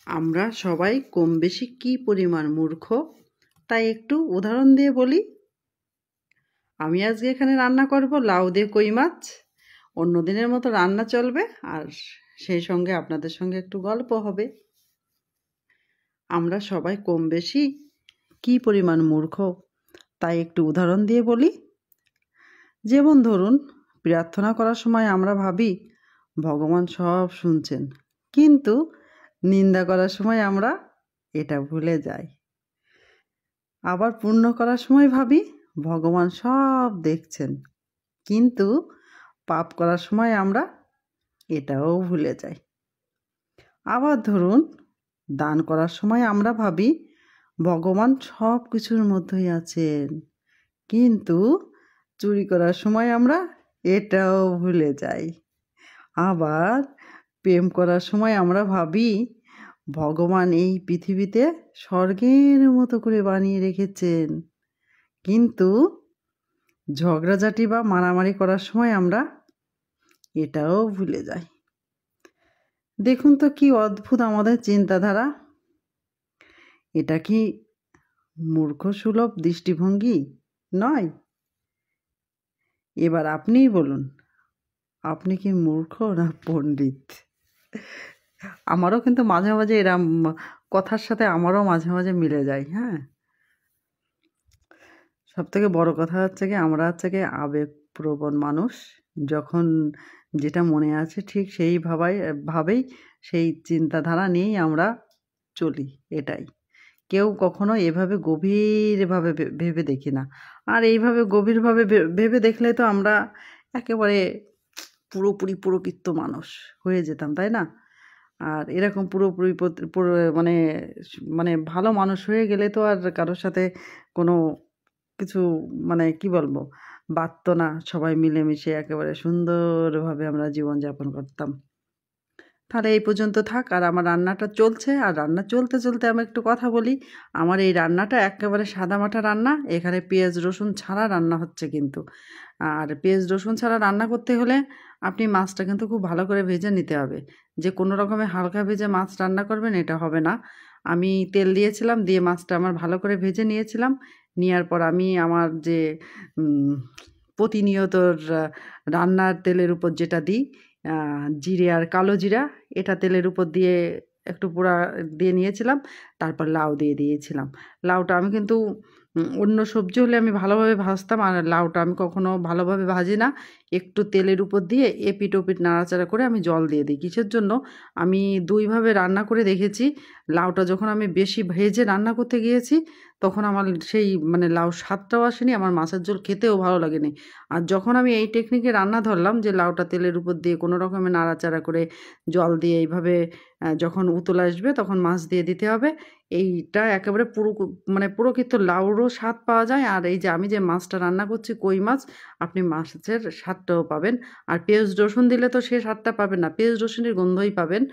আমরা সবাই কম বেশি কি পরিমাণ মূর্খ তাই একটু উদাহরণ দিয়ে বলি। আমি আজকে এখানে রান্না করব লাউ দিয়ে কই মাছ। অন্য দিনের মতো রান্না চলবে আর সেই সঙ্গে আপনাদের সঙ্গে একটু গল্প হবে। আমরা সবাই কম বেশি কি পরিমাণ মূর্খ তাই একটু উদাহরণ দিয়ে বলি। যেমন ধরুন, প্রার্থনা করার সময় আমরা ভাবি ভগবান সব শুনছেন, কিন্তু নিন্দা করার সময় আমরা এটা ভুলে যাই। আবার পুণ্য করার সময় ভাবি ভগবান সব দেখছেন, কিন্তু পাপ করার সময় আমরা এটাও ভুলে যাই। আবার ধরুন, দান করার সময় আমরা ভাবি ভগবান সব কিছুর মধ্যেই আছেন, কিন্তু চুরি করার সময় আমরা এটাও ভুলে যাই। আবার প্রেম করার সময় আমরা ভাবি ভগবান এই পৃথিবীতে স্বর্গের মতো করে বানিয়ে রেখেছেন, কিন্তু ঝগড়াঝাটি বা মারামারি করার সময় আমরা এটাও ভুলে যাই। দেখুন তো কি অদ্ভুত আমাদের চিন্তাধারা। এটা কি মূর্খসুলভ দৃষ্টিভঙ্গি নয়? এবার আপনিই বলুন, আপনি কি মূর্খ না পণ্ডিত? আমারও কিন্তু মাঝে মাঝে এরম কথার সাথে আমারও মাঝে মাঝে মিলে যায়। হ্যাঁ, সবথেকে বড় কথা হচ্ছে কি, আমরা হচ্ছে কি আবেগপ্রবণ মানুষ। যখন যেটা মনে আছে ঠিক সেই ভাবেই সেই চিন্তাধারা নিয়েই আমরা চলি। এটাই, কেউ কখনো এভাবে গভীরভাবে ভেবে দেখি না। আর এইভাবে গভীরভাবে ভেবে দেখলে তো আমরা একেবারে পুরোপুরি প্রকৃত মানুষ হয়ে যেতাম, তাই না? আর এরকম পুরোপুরি মানে মানে ভালো মানুষ হয়ে গেলে তো আর কারোর সাথে কোনো কিছু মানে কি বলবো বাড়তো না। সবাই মিলেমিশে একেবারে সুন্দরভাবে আমরা জীবনযাপন করতাম। তাহলে এই পর্যন্ত থাক। আর আমার রান্নাটা চলছে, আর রান্না চলতে চলতে আমি একটু কথা বলি। আমার এই রান্নাটা একেবারে সাদামাটা রান্না। এখানে পেঁয়াজ রসুন ছাড়া রান্না হচ্ছে কিন্তু। আর পেঁয়াজ রসুন ছাড়া রান্না করতে হলে আপনি মাছটা কিন্তু খুব ভালো করে ভেজে নিতে হবে। যে কোনো রকমে হালকা ভেজে মাছ রান্না করবেন এটা হবে না। আমি তেল দিয়েছিলাম, দিয়ে মাছটা আমার ভালো করে ভেজে নিয়েছিলাম। নেওয়ার পর আমি আমার যে প্রতিনিয়ত রান্নার তেলের উপর যেটা দিই, জিরে আর কালো জিরা, এটা তেলের উপর দিয়ে একটু পোড়া দিয়ে নিয়েছিলাম। তারপর লাউ দিয়ে দিয়েছিলাম। লাউটা আমি কিন্তু অন্য সবজি হলে আমি ভালোভাবে ভাজতাম, আর লাউটা আমি কখনো ভালোভাবে ভাজি না। একটু তেলের উপর দিয়ে এপিঠ ওপিঠ নাড়াচাড়া করে আমি জল দিয়ে দিই। কিসের জন্য? আমি দুইভাবে রান্না করে দেখেছি। লাউটা যখন আমি বেশি ভেজে রান্না করতে গিয়েছি, তখন আমার সেই মানে লাউর স্বাদটাও আসেনি, আমার মাছের ঝোল খেতেও ভালো লাগেনি। আর যখন আমি এই টেকনিকে রান্না ধরলাম, যে লাউটা তেলের উপর দিয়ে কোনো রকমে নাড়াচাড়া করে জল দিয়ে এইভাবে যখন উতল আসবে তখন মাছ দিয়ে দিতে হবে। এইটা একেবারে মানে প্রকৃত লাউরও স্বাদ পাওয়া যায়। আর এই যে আমি যে মাছটা রান্না করছি কই মাছ, আপনি মাছের স্বাদটাও পাবেন। আর পেঁয়াজ রসুন দিলে তো সে স্বাদটা পাবেন না, পেঁয়াজ রসুনের গন্ধই পাবেন।